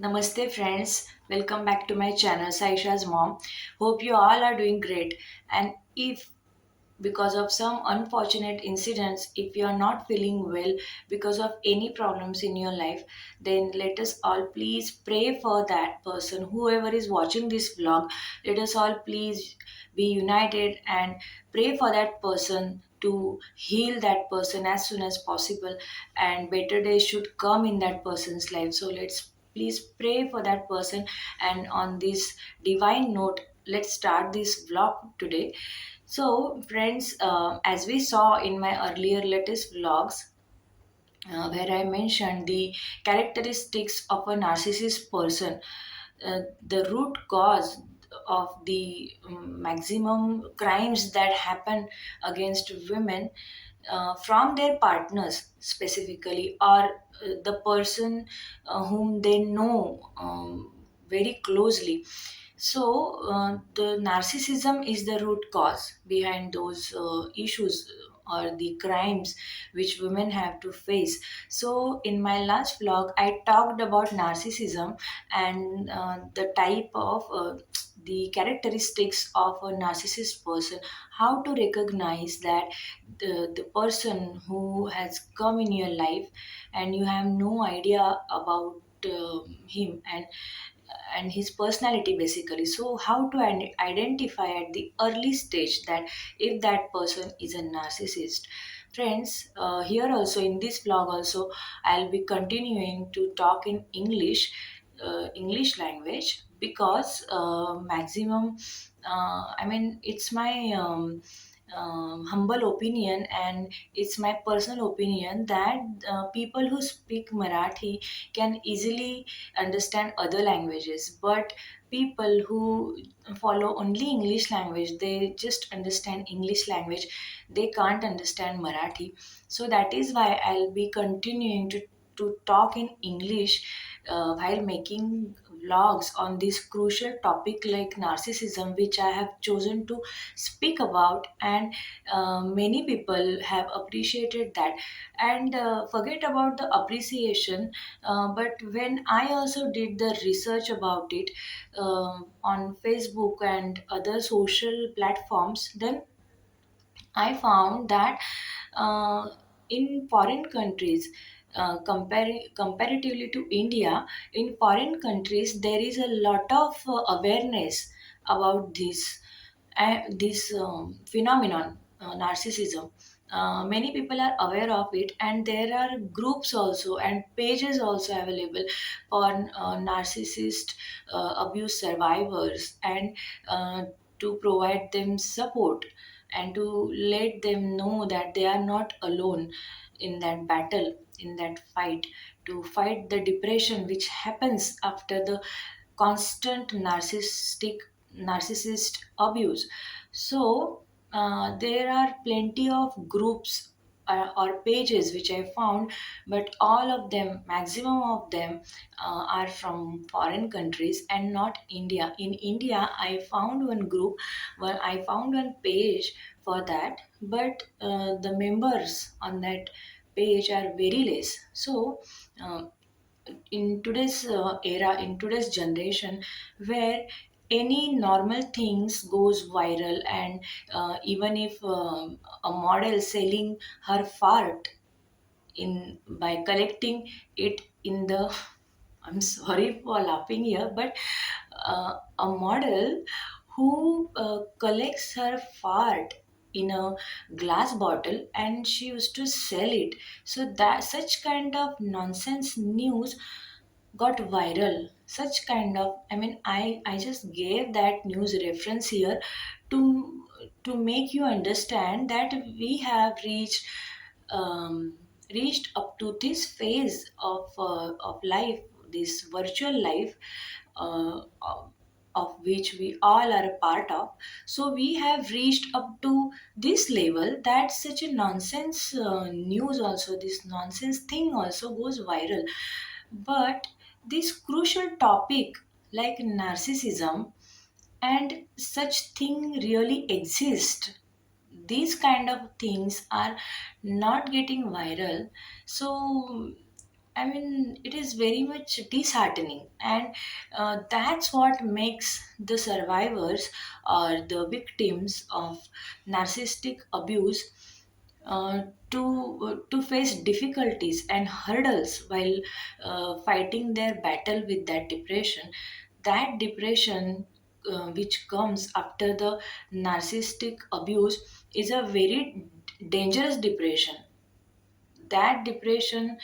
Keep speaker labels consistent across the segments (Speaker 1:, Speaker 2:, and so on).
Speaker 1: Namaste friends, welcome back to my channel Saisha's mom. Hope you all are doing great. And if because of some unfortunate incidents, if you are not feeling well because of any problems in your life, then let us all please pray for that person. Whoever is watching this vlog, let us all please be united and pray for that person to heal that person as soon as possible, and better days should come in that person's life. So let's please pray for that person. And on this divine note, let's start this vlog today. So, friends, as we saw in my earlier latest vlogs, where I mentioned the characteristics of a narcissist person, the root cause of the maximum crimes that happen against women from their partners specifically, or the person whom they know very closely. So, the narcissism is the root cause behind those issues or the crimes which women have to face. So, in my last vlog, I talked about narcissism and the type of the characteristics of a narcissist person, how to recognize that the person who has come in your life and you have no idea about him and his personality basically. So how to identify at the early stage that if that person is a narcissist. Friends, here also in this vlog also I'll be continuing to talk in English language, because maximum I mean it's my humble opinion, and it's my personal opinion that people who speak Marathi can easily understand other languages, but people who follow only English language, they just understand English language, they can't understand Marathi. So that is why I'll be continuing to talk in English while making vlogs on this crucial topic like narcissism, which I have chosen to speak about. And many people have appreciated that. And forget about the appreciation, but when I also did the research about it on Facebook and other social platforms, then I found that in foreign countries, comparatively to India, in foreign countries there is a lot of awareness about this phenomenon, narcissism. Many people are aware of it, and there are groups also and pages also available for narcissist abuse survivors, and to provide them support and to let them know that they are not alone in that battle, in that fight, to fight the depression which happens after the constant narcissist abuse. So there are plenty of groups or pages which I found, but all of them, maximum of them, are from foreign countries and not India. In India, I found one group, well, I found one page for that, but the members on that page are very less. So. In today's era, in today's generation, where any normal things goes viral, and even if a model selling her fart in by collecting it in the I'm sorry for laughing here, but a model who collects her fart in a glass bottle and she used to sell it. So that such kind of nonsense news got viral. Such kind of, I mean, I just gave that news reference here to make you understand that we have reached up to this phase of life, this virtual life, of which we all are a part of. So we have reached up to this level that such a nonsense news also, this nonsense thing also goes viral. But this crucial topic like narcissism and such thing really exist, these kind of things are not getting viral. So I mean, it is very much disheartening, and that's what makes the survivors or the victims of narcissistic abuse to face difficulties and hurdles while fighting their battle with that depression. That depression, which comes after the narcissistic abuse, is a very dangerous depression. That depression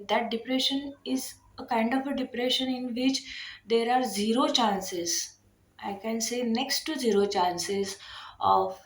Speaker 1: that depression is a kind of a depression in which there are zero chances, I can say next to zero chances of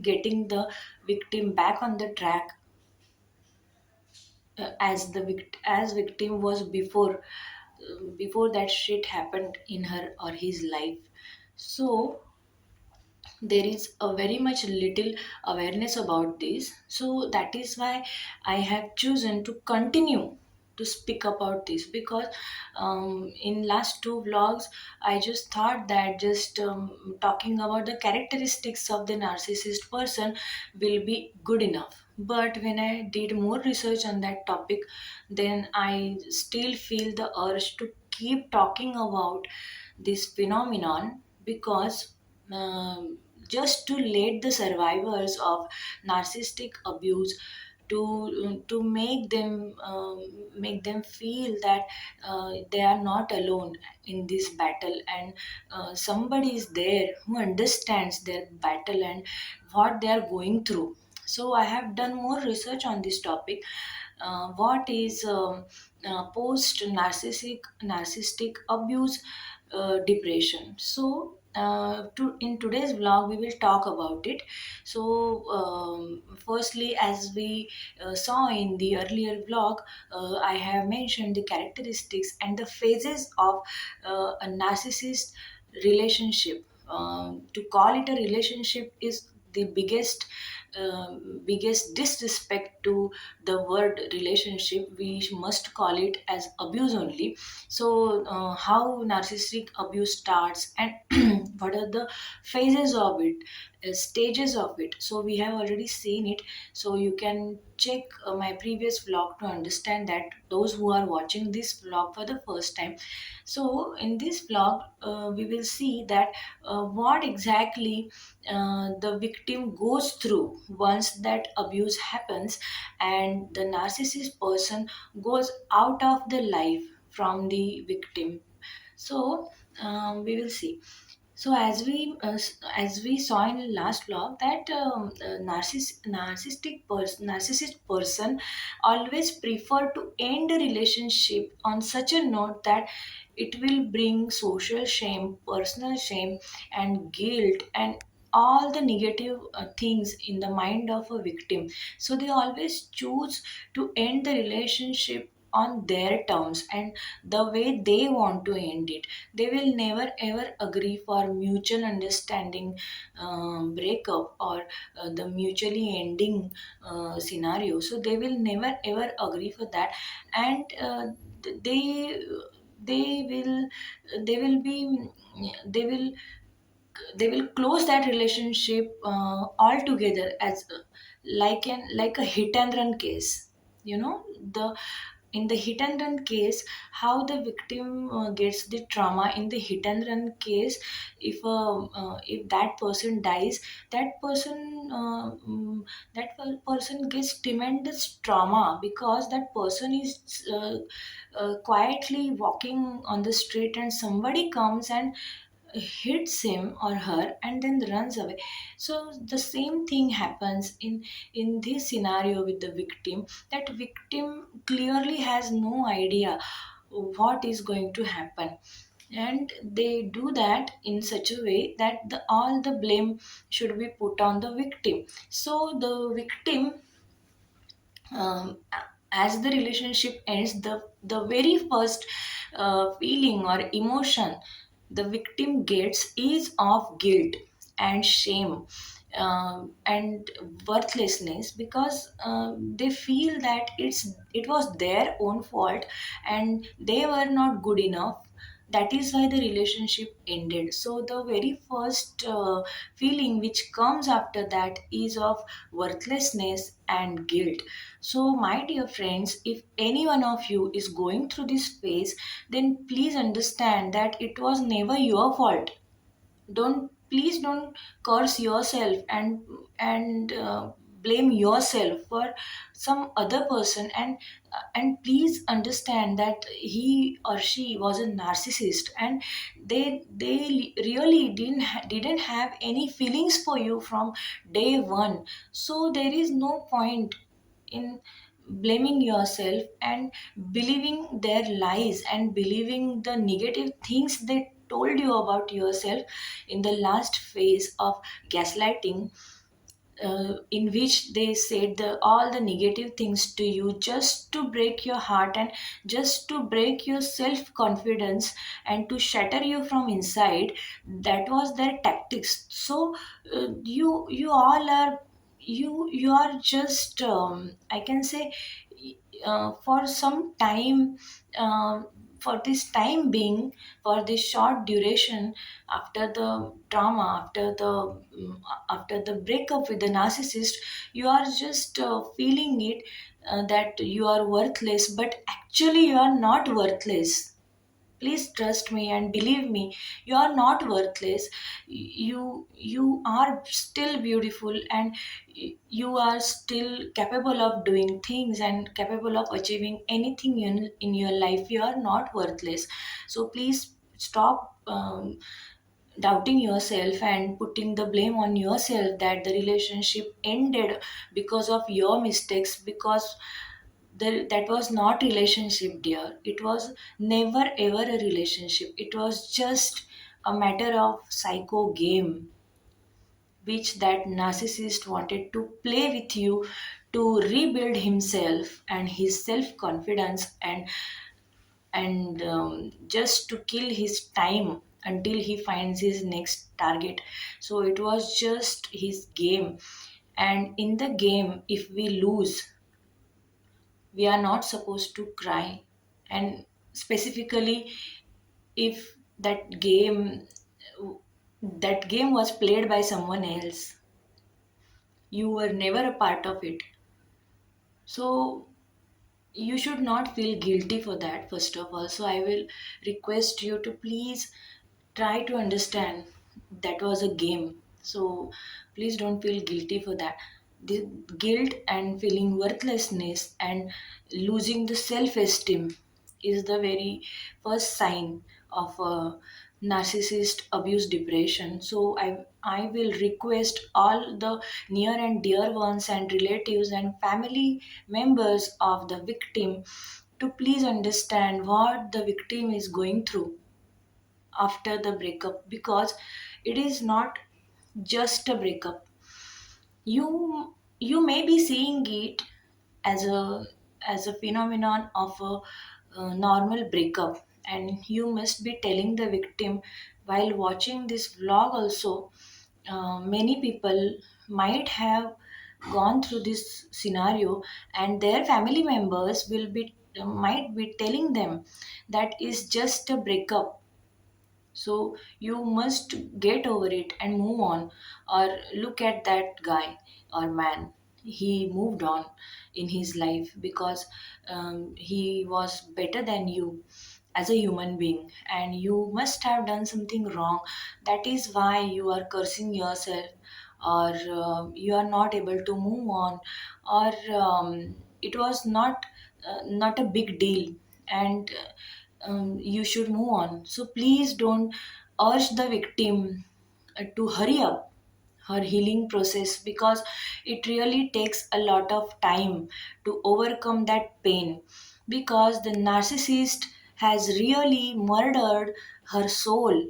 Speaker 1: getting the victim back on the track, as victim was before that shit happened in her or his life. So there is a very much little awareness about this, so that is why I have chosen to continue to speak about this, because in last two vlogs I just thought that just talking about the characteristics of the narcissist person will be good enough. But when I did more research on that topic, then I still feel the urge to keep talking about this phenomenon, because just to let the survivors of narcissistic abuse, to make them feel that they are not alone in this battle, and somebody is there who understands their battle and what they are going through. So I have done more research on this topic. What is post narcissistic abuse depression? So in today's vlog we will talk about it. So firstly, as we saw in the earlier vlog, I have mentioned the characteristics and the phases of a narcissist relationship. To call it a relationship is the biggest disrespect to the word relationship. We must call it as abuse only. So how narcissistic abuse starts, and what are the phases of it, stages of it, so we have already seen it. So you can check my previous vlog to understand that, those who are watching this vlog for the first time. So in this vlog we will see that what exactly the victim goes through once that abuse happens and the narcissist person goes out of the life from the victim. So we will see. So as we saw in last vlog that narcissist person always prefer to end a relationship on such a note that it will bring social shame, personal shame, and guilt, and all the negative things in the mind of a victim. So they always choose to end the relationship on their terms and the way they want to end it. They will never ever agree for mutual understanding breakup, or the mutually ending scenario. So they will never ever agree for that. And they they will they will be they will they will close that relationship altogether, as like a hit and run case. You know, the in the hit and run case, how the victim gets the trauma in the hit and run case. If that person dies, that person gets tremendous trauma, because that person is quietly walking on the street and somebody comes and hits him or her and then runs away. So the same thing happens in this scenario with the victim. That victim clearly has no idea what is going to happen, and they do that in such a way that all the blame should be put on the victim. So the victim, as the relationship ends, the very first feeling or emotion the victim gets is of guilt and shame, and worthlessness, because they feel that it was their own fault and they were not good enough. That is why the relationship ended. So the very first feeling which comes after that is of worthlessness and guilt. So my dear friends, if any one of you is going through this phase, then please understand that it was never your fault. Don't, please don't curse yourself and blame yourself for some other person. And please understand that he or she was a narcissist, and they really didn't have any feelings for you from day one. So there is no point in blaming yourself and believing their lies and believing the negative things they told you about yourself in the last phase of gaslighting, in which they said all the negative things to you just to break your heart and just to break your self confidence and to shatter you from inside. That was their tactics. So you all are, you are just, I can say, for some time, for this time being, for this short duration, after the trauma, after the breakup with the narcissist, you are just feeling it, that you are worthless, but actually you are not worthless. Please trust me and believe me, you are not worthless. You are still beautiful, and you are still capable of doing things and capable of achieving anything in your life. You are not worthless. So please stop doubting yourself and putting the blame on yourself that the relationship ended because of your mistakes, because that was not relationship, dear. It was never ever a relationship. It was just a matter of psycho game which that narcissist wanted to play with you to rebuild himself and his self confidence, and just to kill his time until he finds his next target. So it was just his game. And in the game, if we lose, we are not supposed to cry. And specifically, if that game was played by someone else, you were never a part of it. So you should not feel guilty for that, first of all. So I will request you to please try to understand that was a game. So please don't feel guilty for that. The guilt and feeling worthlessness and losing the self esteem is the very first sign of a narcissist abuse depression. So I will request all the near and dear ones and relatives and family members of the victim to please understand what the victim is going through after the breakup, because it is not just a breakup. You may be seeing it as a phenomenon of a normal breakup, and you must be telling the victim while watching this vlog also, many people might have gone through this scenario, and their family members will be might be telling them that is just a breakup. So you must get over it and move on. Or look at that guy or man. He moved on in his life because he was better than you as a human being, and you must have done something wrong. That is why you are cursing yourself, or you are not able to move on, or it was not a big deal, and you should move on. So please don't urge the victim to hurry up her healing process, because it really takes a lot of time to overcome that pain, because the narcissist has really murdered her soul.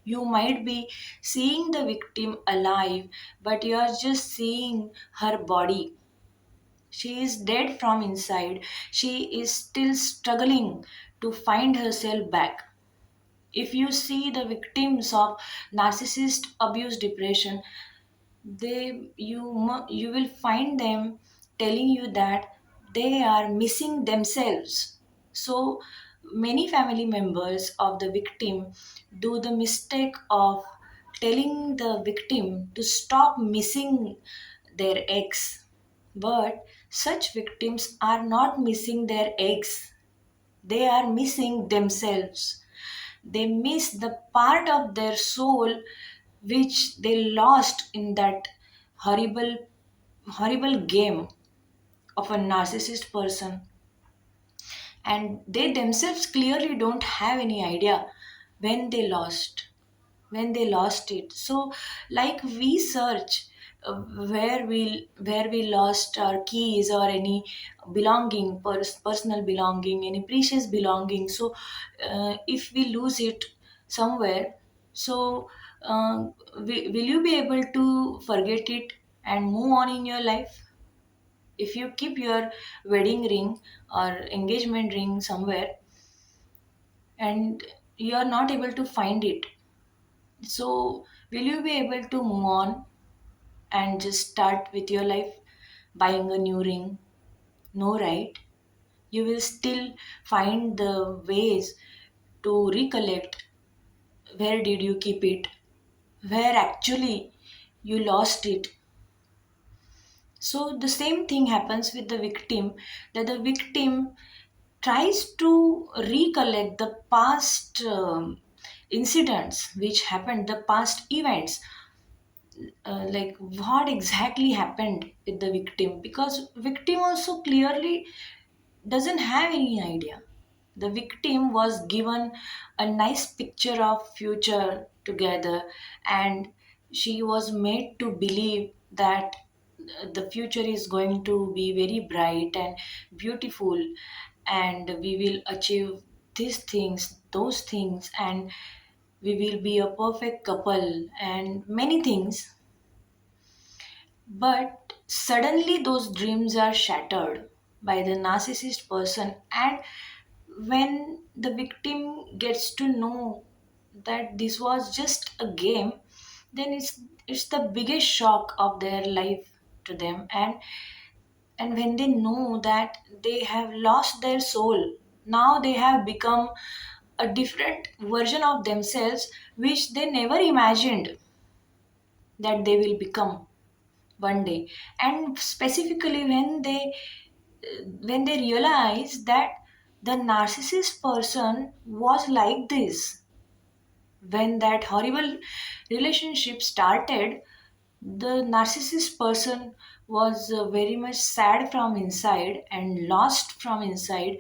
Speaker 1: You might be seeing the victim alive, but you are just seeing her body. She is dead from inside. She is still struggling to find herself back. If you see the victims of narcissist abuse depression, you will find them telling you that they are missing themselves. So many family members of the victim do the mistake of telling the victim to stop missing their eggs. But such victims are not missing their eggs, they are missing themselves. They miss the part of their soul which they lost in that horrible, horrible game of a narcissist person, and they themselves clearly don't have any idea when they lost it. So like we search where we lost our keys or any belonging, personal belonging, any precious belonging. So if we lose it somewhere, so will you be able to forget it and move on in your life? If you keep your wedding ring or engagement ring somewhere and you are not able to find it, so will you be able to move on and just start with your life buying a new ring? No, right? You will still find the ways to recollect where did you keep it, where actually you lost it. So the same thing happens with the victim, that the victim tries to recollect the past incidents which happened, the past events, like what exactly happened with the victim, because victim also clearly doesn't have any idea. The victim was given a nice picture of future together, and she was made to believe that the future is going to be very bright and beautiful, and we will achieve these things, those things, and we will be a perfect couple and many things. But suddenly those dreams are shattered by the narcissist person, and when the victim gets to know that this was just a game, then it's the biggest shock of their life to them. And when they know that they have lost their soul, now they have become a different version of themselves which they never imagined that they will become one day. And specifically when they realize that the narcissist person was like this, when that horrible relationship started, the narcissist person was very much sad from inside and lost from inside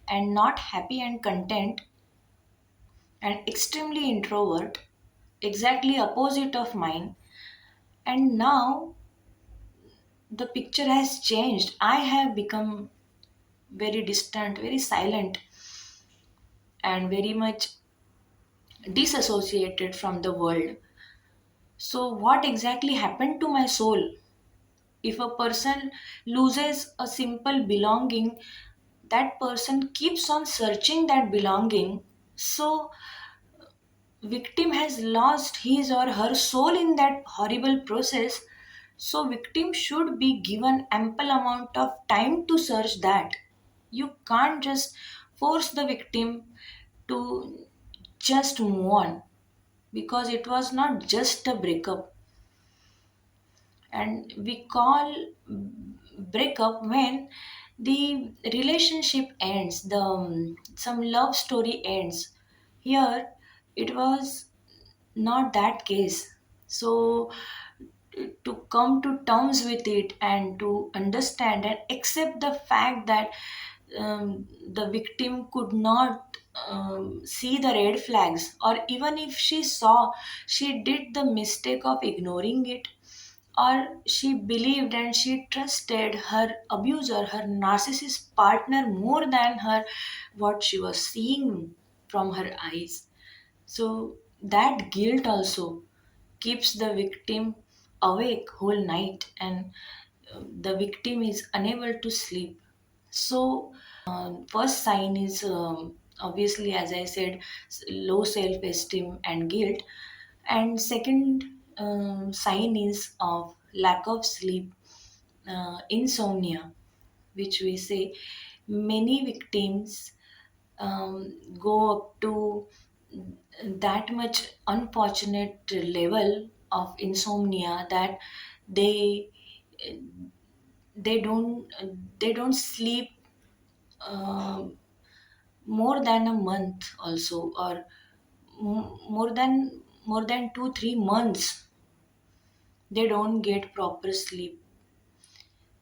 Speaker 1: and not happy and content and extremely introvert, exactly opposite of mine. And now the picture has changed. I have become very distant, very silent, and very much disassociated from the world. So, what exactly happened to my soul? If a person loses a simple belonging, that person keeps on searching that belonging. So, victim has lost his or her soul in that horrible process. So, victim should be given ample amount of time to search that. You can't just force the victim to just move on, because it was not just a breakup. And we call breakup when the relationship ends, the some love story ends. Here it was not that case. So to come to terms with it and to understand and accept the fact that the victim could not see the red flags, or even if she saw, she did the mistake of ignoring it, or she believed and she trusted her abuser, her narcissist partner, more than her what she was seeing from her eyes. So that guilt also keeps the victim awake whole night, and the victim is unable to sleep. So first sign is obviously, as I said, low self-esteem and guilt. And second sign is of lack of sleep, insomnia, which we say many victims go up to that much unfortunate level of insomnia that they they don't sleep more than a month also, or more than 2-3 months they don't get proper sleep.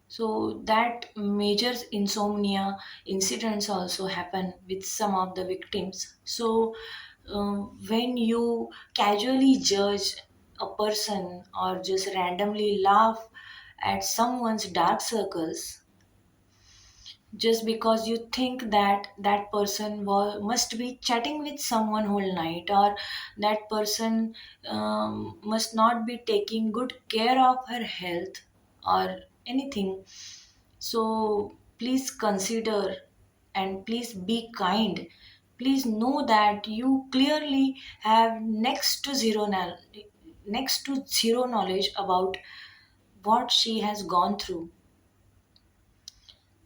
Speaker 1: So that major insomnia incidents also happen with some of the victims. So when you casually judge a person or just randomly laugh at someone's dark circles just because you think that that person must be chatting with someone whole night, or that person must not be taking good care of her health or anything. So please consider and please be kind. Please know that you clearly have next to zero knowledge about what she has gone through.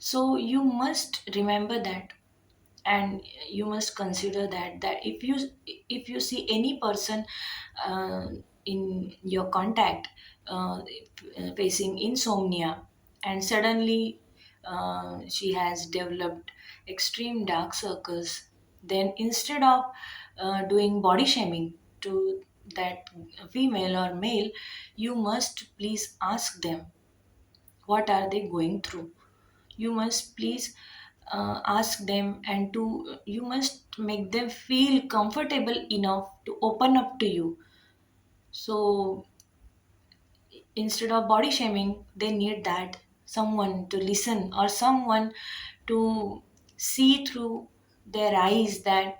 Speaker 1: So you must remember that, and you must consider that if you see any person uh, in your contact facing insomnia, and suddenly she has developed extreme dark circles, then instead of doing body shaming to that female or male, you must please ask them what are they going through. You must please ask them, and you must make them feel comfortable enough to open up to you. So instead of body shaming, they need that someone to listen, or someone to see through their eyes that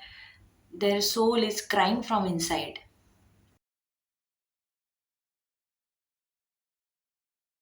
Speaker 1: their soul is crying from inside.